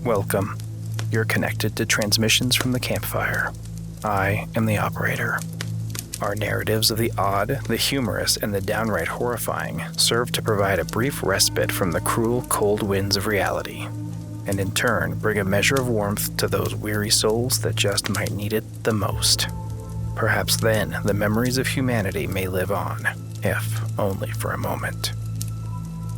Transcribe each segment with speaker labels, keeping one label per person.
Speaker 1: Welcome. You're connected to transmissions from the Campfire. I am the operator. Our narratives of the odd, the humorous, and the downright horrifying serve to provide a brief respite from the cruel, cold winds of reality, and in turn bring a measure of warmth to those weary souls that just might need it the most. Perhaps then the memories of humanity may live on, if only for a moment.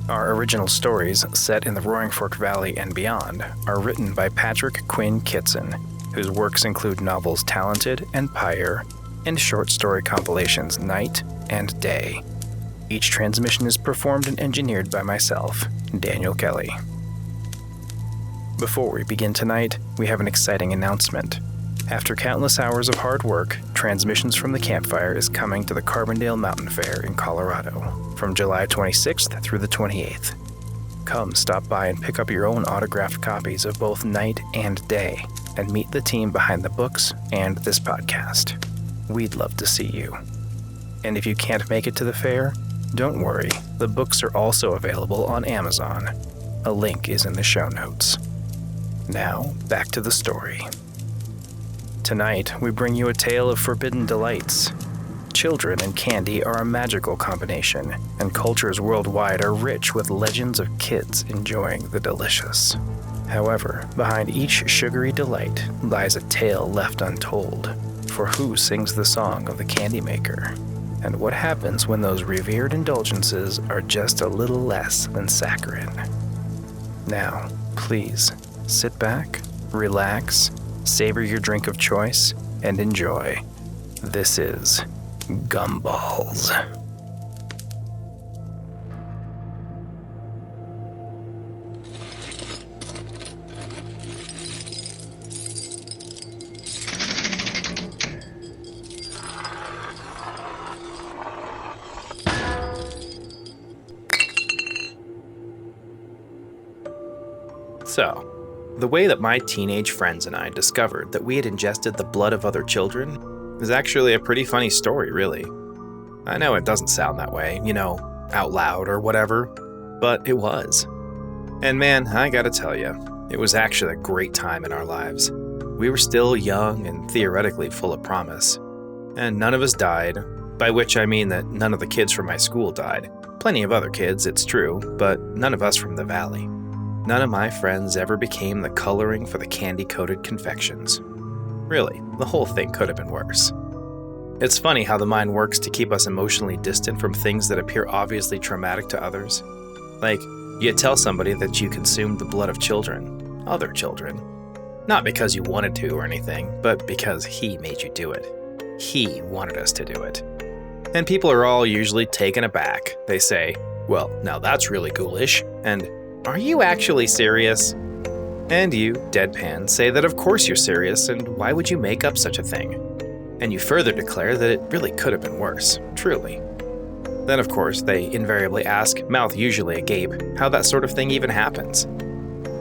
Speaker 1: Our original stories, set in the Roaring Fork Valley and beyond, are written by Patrick Quinn Kitson, whose works include novels Talented and Pyre, and short story compilations Night and Day. Each transmission is performed and engineered by myself, Daniel Kelley. Before we begin tonight, we have an exciting announcement. After countless hours of hard work, Transmissions from the Campfire is coming to the Carbondale Mountain Fair in Colorado from July 26th through the 28th. Come stop by and pick up your own autographed copies of both Night and Day, and meet the team behind the books and this podcast. We'd love to see you. And if you can't make it to the fair, don't worry, the books are also available on Amazon. A link is in the show notes. Now, back to the story. Tonight, we bring you a tale of forbidden delights. Children and candy are a magical combination, and cultures worldwide are rich with legends of kids enjoying the delicious. However, behind each sugary delight lies a tale left untold. For who sings the song of the candy maker? And what happens when those revered indulgences are just a little less than saccharine? Now, please, sit back, relax, savor your drink of choice, and enjoy. This is Gumballs.
Speaker 2: So, the way that my teenage friends and I discovered that we had ingested the blood of other children is actually a pretty funny story, really. I know it doesn't sound that way, out loud or whatever, but it was. And man, I gotta tell you, it was actually a great time in our lives. We were still young and theoretically full of promise. And none of us died, by which I mean that none of the kids from my school died. Plenty of other kids, it's true, but none of us from the valley. None of my friends ever became the coloring for the candy-coated confections. Really, the whole thing could have been worse. It's funny how the mind works to keep us emotionally distant from things that appear obviously traumatic to others. Like, you tell somebody that you consumed the blood of children, other children. Not because you wanted to or anything, but because he made you do it. He wanted us to do it. And people are all usually taken aback. They say, well, now that's really ghoulish, and are you actually serious? And you, deadpan, say that of course you're serious, and why would you make up such a thing? And you further declare that it really could have been worse, truly. Then of course they invariably ask, mouth usually agape, how that sort of thing even happens.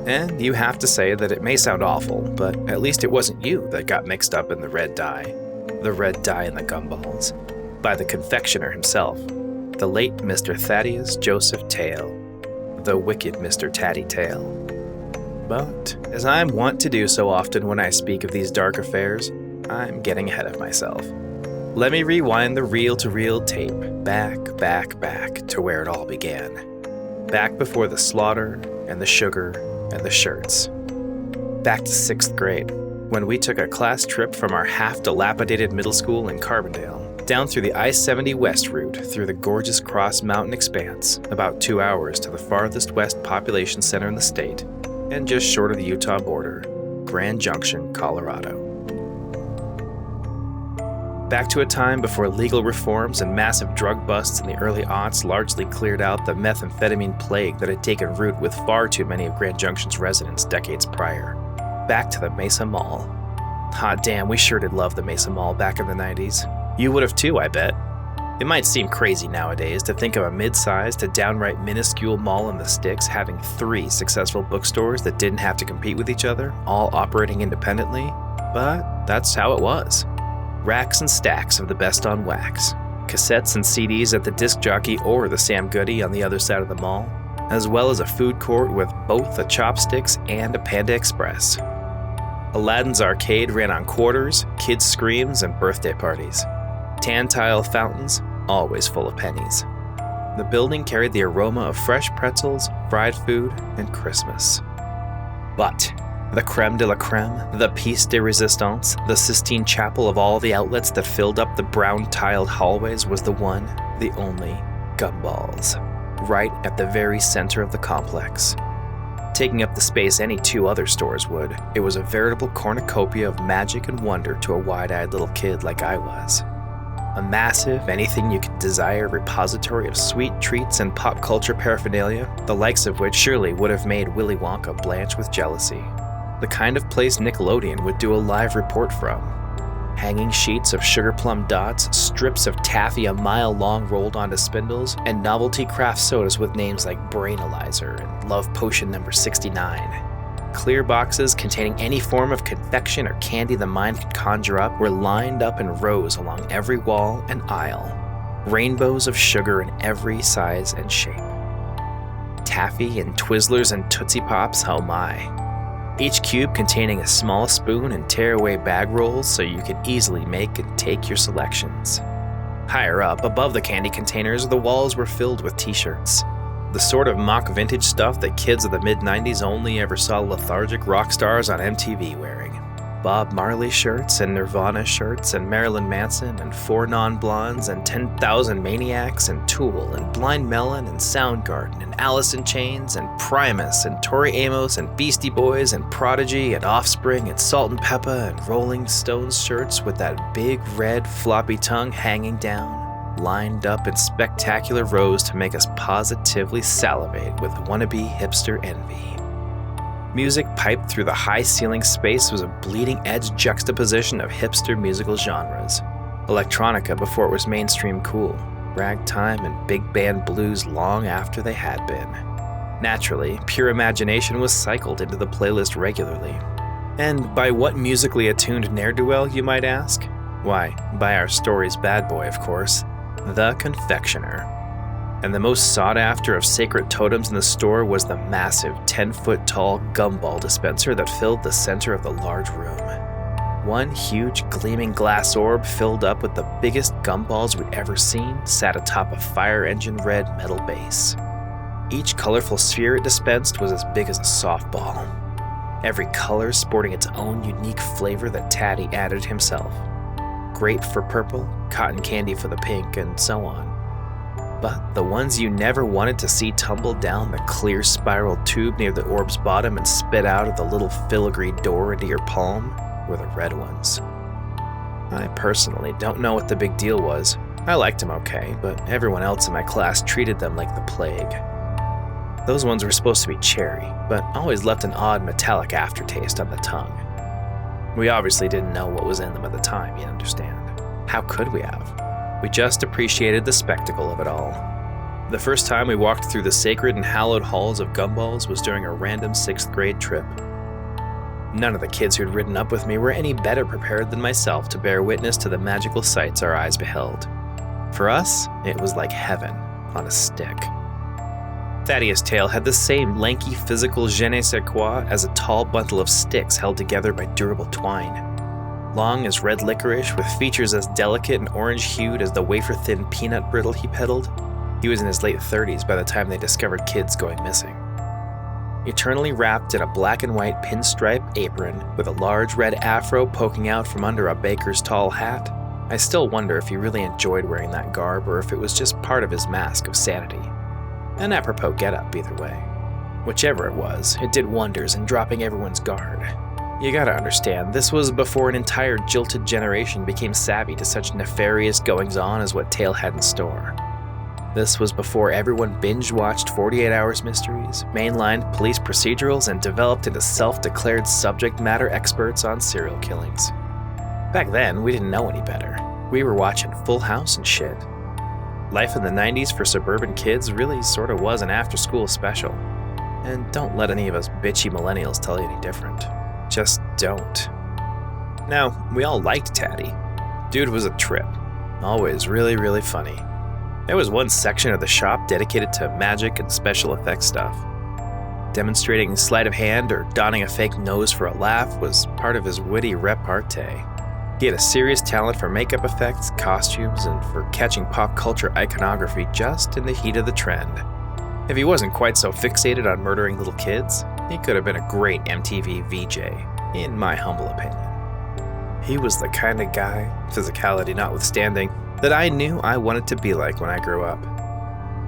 Speaker 2: And you have to say that it may sound awful, but at least it wasn't you that got mixed up in the red dye in the Gumballs, by the confectioner himself, the late Mr. Thaddeus Joseph Tale, the wicked Mr. Tatty-Tale. But, as I'm wont to do so often when I speak of these dark affairs, I'm getting ahead of myself. Let me rewind the reel-to-reel tape, back to where it all began. Back before the slaughter, and the sugar, and the shirts. Back to 6th grade, when we took a class trip from our half-dilapidated middle school in Carbondale, down through the I-70 West route through the gorgeous Cross Mountain expanse, about 2 hours to the farthest west population center in the state, and just short of the Utah border, Grand Junction, Colorado. Back to a time before legal reforms and massive drug busts in the early aughts largely cleared out the methamphetamine plague that had taken root with far too many of Grand Junction's residents decades prior. Back to the Mesa Mall. Hot damn, we sure did love the Mesa Mall back in the 90s. You would have too, I bet. It might seem crazy nowadays to think of a mid-sized to downright minuscule mall in the sticks having 3 successful bookstores that didn't have to compete with each other, all operating independently, but that's how it was. Racks and stacks of the best on wax, cassettes and CDs at the disc jockey or the Sam Goody on the other side of the mall, as well as a food court with both a Chopsticks and a Panda Express. Aladdin's Arcade ran on quarters, kids' screams, and birthday parties. Tan-tile fountains, always full of pennies. The building carried the aroma of fresh pretzels, fried food, and Christmas. But the creme de la creme, the piece de resistance, the Sistine Chapel of all the outlets that filled up the brown-tiled hallways was the one, the only, Gumballs, right at the very center of the complex. Taking up the space any two other stores would, it was a veritable cornucopia of magic and wonder to a wide-eyed little kid like I was. A massive, anything you could desire repository of sweet treats and pop culture paraphernalia, the likes of which surely would have made Willy Wonka blanch with jealousy. The kind of place Nickelodeon would do a live report from. Hanging sheets of sugar plum dots, strips of taffy a mile long rolled onto spindles, and novelty craft sodas with names like Brainalyzer and Love Potion number 69. Clear boxes containing any form of confection or candy the mind could conjure up were lined up in rows along every wall and aisle. Rainbows of sugar in every size and shape. Taffy and Twizzlers and Tootsie Pops, oh my. Each cube containing a small spoon and tearaway bag rolls so you could easily make and take your selections. Higher up, above the candy containers, the walls were filled with t-shirts. The sort of mock vintage stuff that kids of the mid-90s only ever saw lethargic rock stars on MTV wearing. Bob Marley shirts and Nirvana shirts and Marilyn Manson and Four Non-Blondes and 10,000 Maniacs and Tool and Blind Melon and Soundgarden and Alice in Chains and Primus and Tori Amos and Beastie Boys and Prodigy and Offspring and Salt and Peppa and Rolling Stones shirts with that big red floppy tongue hanging down, lined up in spectacular rows to make us positively salivate with wannabe hipster envy. Music piped through the high-ceiling space was a bleeding-edge juxtaposition of hipster musical genres. Electronica before it was mainstream cool, ragtime and big band blues long after they had been. Naturally, pure imagination was cycled into the playlist regularly. And by what musically attuned ne'er-do-well, you might ask? Why, by our story's bad boy, of course, the Confectioner. And the most sought-after of sacred totems in the store was the massive 10-foot-tall gumball dispenser that filled the center of the large room. One huge gleaming glass orb filled up with the biggest gumballs we'd ever seen sat atop a fire engine red metal base. Each colorful sphere it dispensed was as big as a softball. Every color sporting its own unique flavor that Taddy added himself. Grape for purple, cotton candy for the pink, and so on. But the ones you never wanted to see tumble down the clear spiral tube near the orb's bottom and spit out of the little filigree door into your palm were the red ones. I personally don't know what the big deal was. I liked them okay, but everyone else in my class treated them like the plague. Those ones were supposed to be cherry, but always left an odd metallic aftertaste on the tongue. We obviously didn't know what was in them at the time, you understand. How could we have? We just appreciated the spectacle of it all. The first time we walked through the sacred and hallowed halls of Gumballs was during a random 6th grade trip. None of the kids who'd ridden up with me were any better prepared than myself to bear witness to the magical sights our eyes beheld. For us, it was like heaven on a stick. Thaddeus' tail had the same lanky physical je ne sais quoi as a tall bundle of sticks held together by durable twine. Long as red licorice, with features as delicate and orange-hued as the wafer-thin peanut brittle he peddled, he was in his late 30s by the time they discovered kids going missing. Eternally wrapped in a black and white pinstripe apron with a large red afro poking out from under a baker's tall hat, I still wonder if he really enjoyed wearing that garb or if it was just part of his mask of sanity. An apropos getup either way. Whichever it was, it did wonders in dropping everyone's guard. You gotta understand, this was before an entire jilted generation became savvy to such nefarious goings-on as what Tale had in store. This was before everyone binge-watched 48 Hours Mysteries, mainlined police procedurals, and developed into self-declared subject matter experts on serial killings. Back then, we didn't know any better. We were watching Full House and shit. Life in the 90s for suburban kids really sort of was an after-school special. And don't let any of us bitchy millennials tell you any different. Just don't. Now, we all liked Taddy. Dude was a trip. Always really, really funny. There was one section of the shop dedicated to magic and special effects stuff. Demonstrating sleight of hand or donning a fake nose for a laugh was part of his witty repartee. He had a serious talent for makeup effects, costumes, and for catching pop culture iconography just in the heat of the trend. If he wasn't quite so fixated on murdering little kids, he could have been a great MTV VJ, in my humble opinion. He was the kind of guy, physicality notwithstanding, that I knew I wanted to be like when I grew up.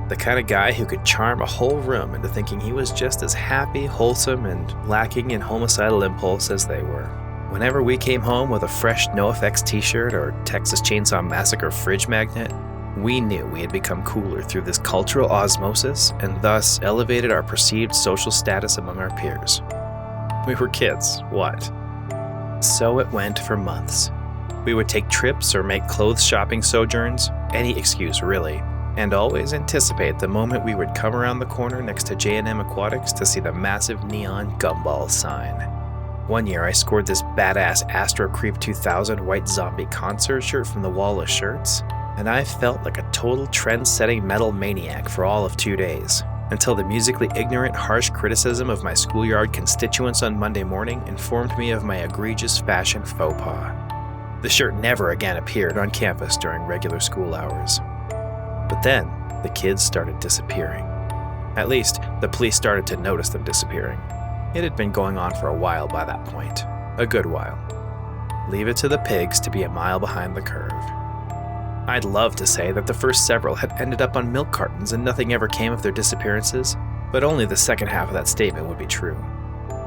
Speaker 2: The kind of guy who could charm a whole room into thinking he was just as happy, wholesome, and lacking in homicidal impulse as they were. Whenever we came home with a fresh NoFX t-shirt or Texas Chainsaw Massacre fridge magnet, we knew we had become cooler through this cultural osmosis and thus elevated our perceived social status among our peers. We were kids, what? So it went for months. We would take trips or make clothes shopping sojourns, any excuse really, and always anticipate the moment we would come around the corner next to J&M Aquatics to see the massive neon Gumballs sign. One year I scored this badass Astro Creep 2000 white zombie concert shirt from the wall of shirts, and I felt like a total trend-setting metal maniac for all of 2 days, until the musically ignorant, harsh criticism of my schoolyard constituents on Monday morning informed me of my egregious fashion faux pas. The shirt never again appeared on campus during regular school hours. But then, the kids started disappearing. At least, the police started to notice them disappearing. It had been going on for a while by that point. A good while. Leave it to the pigs to be a mile behind the curve. I'd love to say that the first several had ended up on milk cartons and nothing ever came of their disappearances, but only the second half of that statement would be true.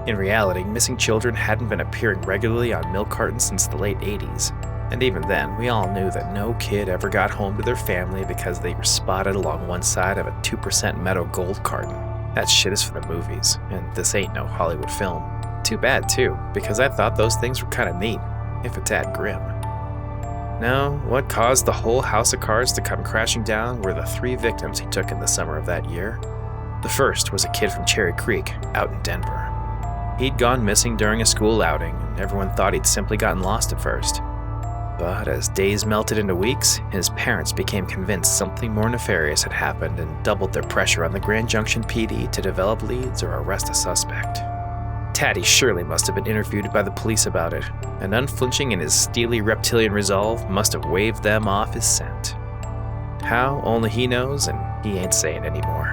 Speaker 2: In reality, missing children hadn't been appearing regularly on milk cartons since the late 80s, and even then, we all knew that no kid ever got home to their family because they were spotted along one side of a 2% Meadow Gold carton. That shit is for the movies, and this ain't no Hollywood film. Too bad, too, because I thought those things were kinda neat, if a tad grim. No, what caused the whole house of cards to come crashing down were the 3 victims he took in the summer of that year. The first was a kid from Cherry Creek, out in Denver. He'd gone missing during a school outing, and everyone thought he'd simply gotten lost at first. But as days melted into weeks, his parents became convinced something more nefarious had happened and doubled their pressure on the Grand Junction PD to develop leads or arrest a suspect. Taddy surely must have been interviewed by the police about it, and unflinching in his steely reptilian resolve must have waved them off his scent. How, only he knows, and he ain't saying anymore.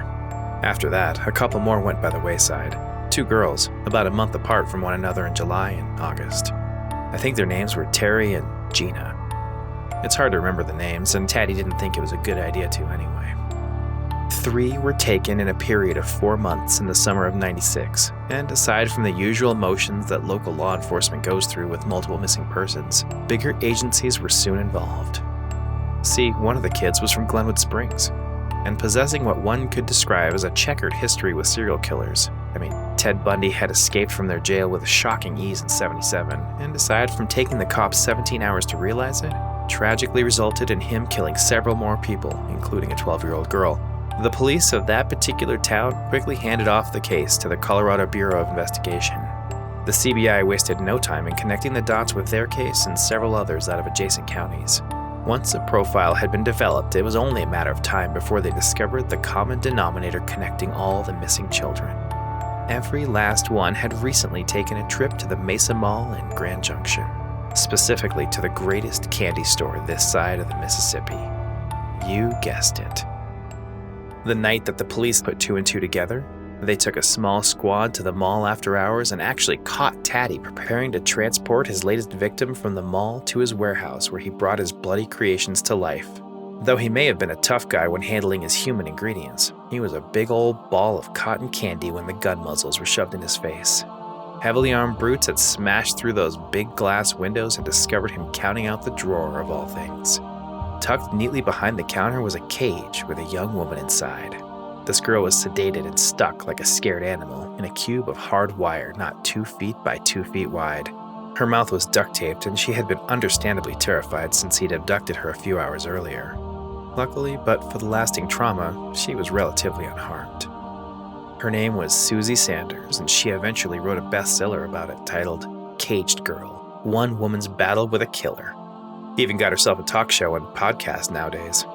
Speaker 2: After that, a couple more went by the wayside. 2 girls, about a month apart from one another in July and August. I think their names were Terry and Gina. It's hard to remember the names, and Taddy didn't think it was a good idea to anyway. 3 were taken in a period of 4 months in the summer of '96, and aside from the usual motions that local law enforcement goes through with multiple missing persons, bigger agencies were soon involved. See, one of the kids was from Glenwood Springs, and possessing what one could describe as a checkered history with serial killers. I mean, Ted Bundy had escaped from their jail with a shocking ease in '77, and aside from taking the cops 17 hours to realize it, tragically resulted in him killing several more people, including a 12-year-old girl. The police of that particular town quickly handed off the case to the Colorado Bureau of Investigation. The CBI wasted no time in connecting the dots with their case and several others out of adjacent counties. Once a profile had been developed, it was only a matter of time before they discovered the common denominator connecting all the missing children. Every last one had recently taken a trip to the Mesa Mall in Grand Junction, specifically to the greatest candy store this side of the Mississippi. You guessed it. The night that the police put 2 and 2 together, they took a small squad to the mall after hours and actually caught Taddy preparing to transport his latest victim from the mall to his warehouse where he brought his bloody creations to life. Though he may have been a tough guy when handling his human ingredients, he was a big old ball of cotton candy when the gun muzzles were shoved in his face. Heavily armed brutes had smashed through those big glass windows and discovered him counting out the drawer of all things. Tucked neatly behind the counter was a cage with a young woman inside. This girl was sedated and stuck like a scared animal in a cube of hard wire not 2 feet by 2 feet wide. Her mouth was duct taped and she had been understandably terrified since he'd abducted her a few hours earlier. Luckily, but for the lasting trauma, she was relatively unharmed. Her name was Susie Sanders, and she eventually wrote a bestseller about it titled Caged Girl, One Woman's Battle with a Killer. Even got herself a talk show and podcast nowadays.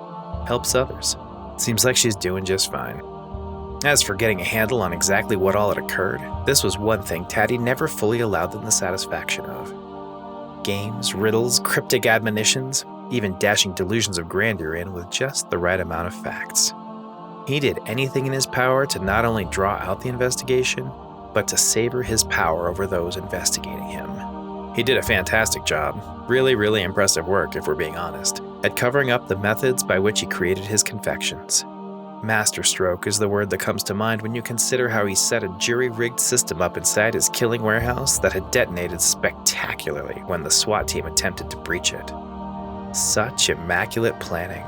Speaker 2: helps others. Seems like she's doing just fine. As for getting a handle on exactly what all had occurred, this was one thing Taddy never fully allowed them the satisfaction of. Games, riddles, cryptic admonitions, even dashing delusions of grandeur in with just the right amount of facts. He did anything in his power to not only draw out the investigation, but to savor his power over those investigating him. He did a fantastic job, really impressive work if we're being honest, at covering up the methods by which he created his confections. Masterstroke is the word that comes to mind when you consider how he set a jury-rigged system up inside his killing warehouse that had detonated spectacularly when the SWAT team attempted to breach it. Such immaculate planning.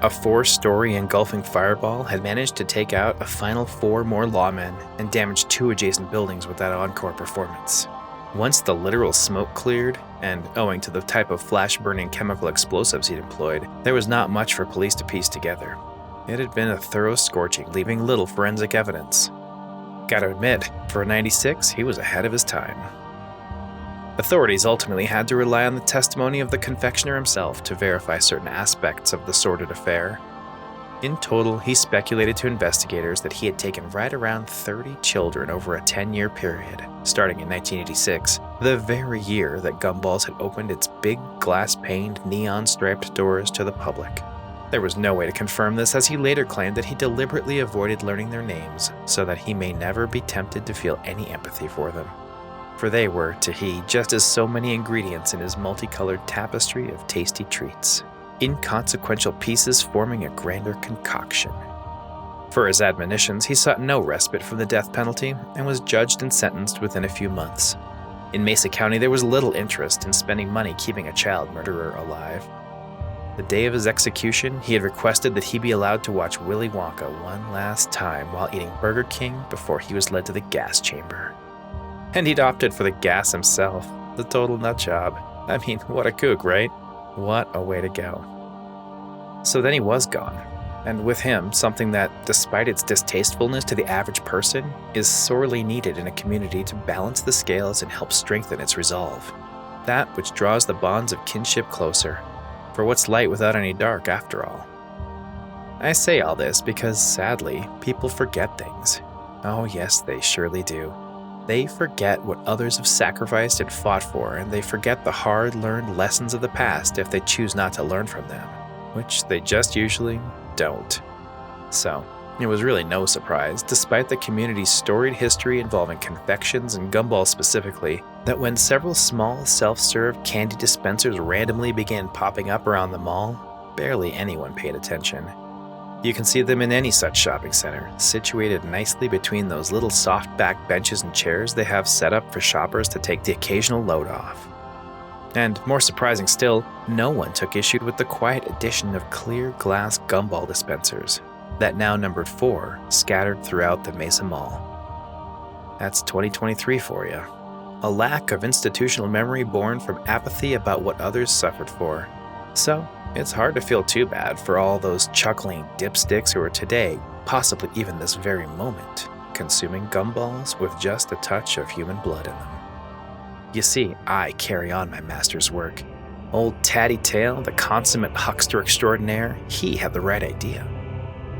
Speaker 2: A 4-story engulfing fireball had managed to take out a final 4 more lawmen and damage 2 adjacent buildings with that encore performance. Once the literal smoke cleared, and owing to the type of flash-burning chemical explosives he'd employed, there was not much for police to piece together. It had been a thorough scorching, leaving little forensic evidence. Gotta admit, for a 96, he was ahead of his time. Authorities ultimately had to rely on the testimony of the confectioner himself to verify certain aspects of the sordid affair. In total, he speculated to investigators that he had taken right around 30 children over a 10-year period, starting in 1986, the very year that Gumballs had opened its big glass-paned, neon-striped doors to the public. There was no way to confirm this, as he later claimed that he deliberately avoided learning their names so that he may never be tempted to feel any empathy for them. For they were, to he, just as so many ingredients in his multicolored tapestry of tasty treats, inconsequential pieces forming a grander concoction. For his admonitions, he sought no respite from the death penalty and was judged and sentenced within a few months. In Mesa County, there was little interest in spending money keeping a child murderer alive. The day of his execution, he had requested that he be allowed to watch Willy Wonka one last time while eating Burger King before he was led to the gas chamber. And he'd opted for the gas himself, the total nut job. I mean, what a kook, right? What a way to go. So then he was gone, and with him, something that, despite its distastefulness to the average person, is sorely needed in a community to balance the scales and help strengthen its resolve. That which draws the bonds of kinship closer. For what's light without any dark, after all? I say all this because, sadly, people forget things. Oh yes, they surely do. They forget what others have sacrificed and fought for, and they forget the hard-learned lessons of the past if they choose not to learn from them, which they just usually don't. So, it was really no surprise, despite the community's storied history involving confections and gumballs specifically, that when several small self-serve candy dispensers randomly began popping up around the mall, barely anyone paid attention. You can see them in any such shopping center, situated nicely between those little soft-back benches and chairs they have set up for shoppers to take the occasional load off. And more surprising still, no one took issue with the quiet addition of clear glass gumball dispensers that now numbered 4 scattered throughout the Mesa Mall. That's 2023 for you. A lack of institutional memory born from apathy about what others suffered for. So, it's hard to feel too bad for all those chuckling dipsticks who are today, possibly even this very moment, consuming gumballs with just a touch of human blood in them. You see, I carry on my master's work. Old Tatty Tail, the consummate huckster extraordinaire, he had the right idea.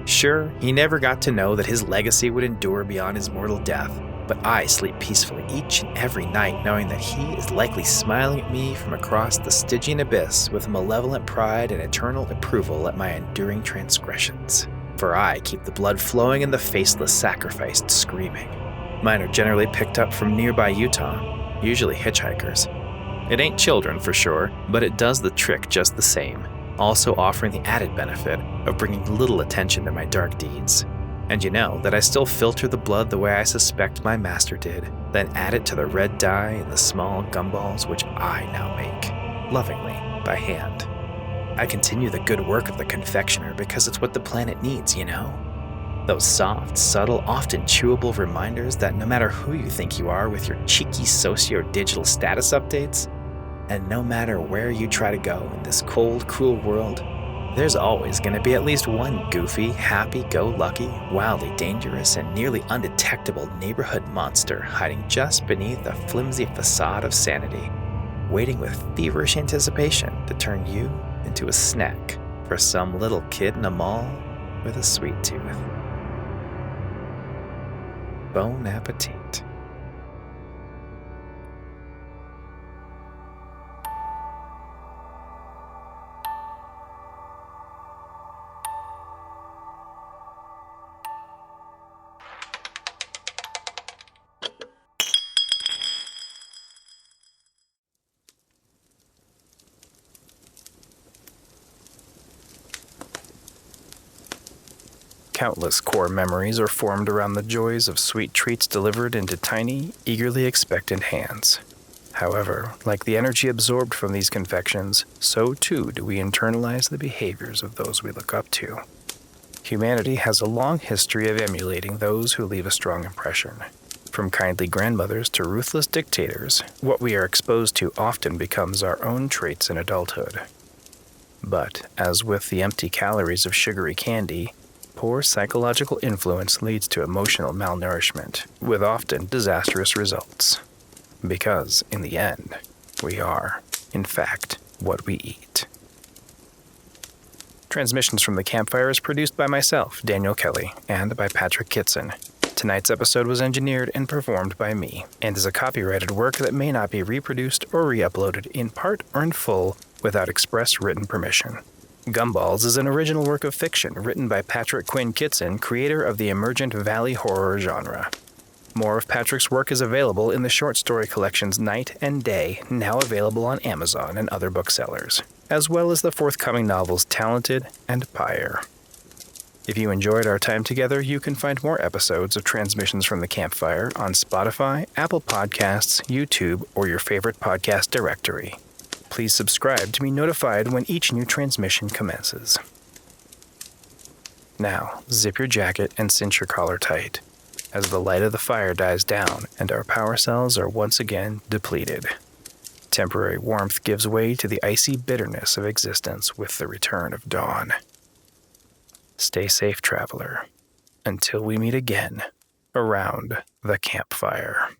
Speaker 2: Sure, he never got to know that his legacy would endure beyond his mortal death, but I sleep peacefully each and every night knowing that he is likely smiling at me from across the Stygian abyss with malevolent pride and eternal approval at my enduring transgressions. For I keep the blood flowing and the faceless sacrificed screaming. Mine are generally picked up from nearby Utah, usually hitchhikers. It ain't children for sure, but it does the trick just the same, also offering the added benefit of bringing little attention to my dark deeds. And you know that I still filter the blood the way I suspect my master did, then add it to the red dye in the small gumballs which I now make, lovingly, by hand. I continue the good work of the confectioner because it's what the planet needs, you know? Those soft, subtle, often chewable reminders that no matter who you think you are with your cheeky socio-digital status updates, and no matter where you try to go in this cold, cruel world, there's always going to be at least one goofy, happy-go-lucky, wildly dangerous, and nearly undetectable neighborhood monster hiding just beneath a flimsy facade of sanity, waiting with feverish anticipation to turn you into a snack for some little kid in a mall with a sweet tooth. Bon appetit.
Speaker 1: Countless core memories are formed around the joys of sweet treats delivered into tiny, eagerly expectant hands. However, like the energy absorbed from these confections, so too do we internalize the behaviors of those we look up to. Humanity has a long history of emulating those who leave a strong impression. From kindly grandmothers to ruthless dictators, what we are exposed to often becomes our own traits in adulthood. But, as with the empty calories of sugary candy, poor psychological influence leads to emotional malnourishment, with often disastrous results. Because, in the end, we are, in fact, what we eat. Transmissions from the Campfire is produced by myself, Daniel Kelley, and by Patrick Kitson. Tonight's episode was engineered and performed by me, and is a copyrighted work that may not be reproduced or re-uploaded in part or in full without express written permission. Gumballs is an original work of fiction written by Patrick Quinn Kitson, creator of the emergent Valley horror genre. More of Patrick's work is available in the short story collections Night and Day, now available on Amazon and other booksellers, as well as the forthcoming novels Talented and Pyre. If you enjoyed our time together, you can find more episodes of Transmissions from the Campfire on Spotify, Apple Podcasts, YouTube, or your favorite podcast directory. Please subscribe to be notified when each new transmission commences. Now, zip your jacket and cinch your collar tight, as the light of the fire dies down and our power cells are once again depleted. Temporary warmth gives way to the icy bitterness of existence with the return of dawn. Stay safe, traveler, until we meet again around the campfire.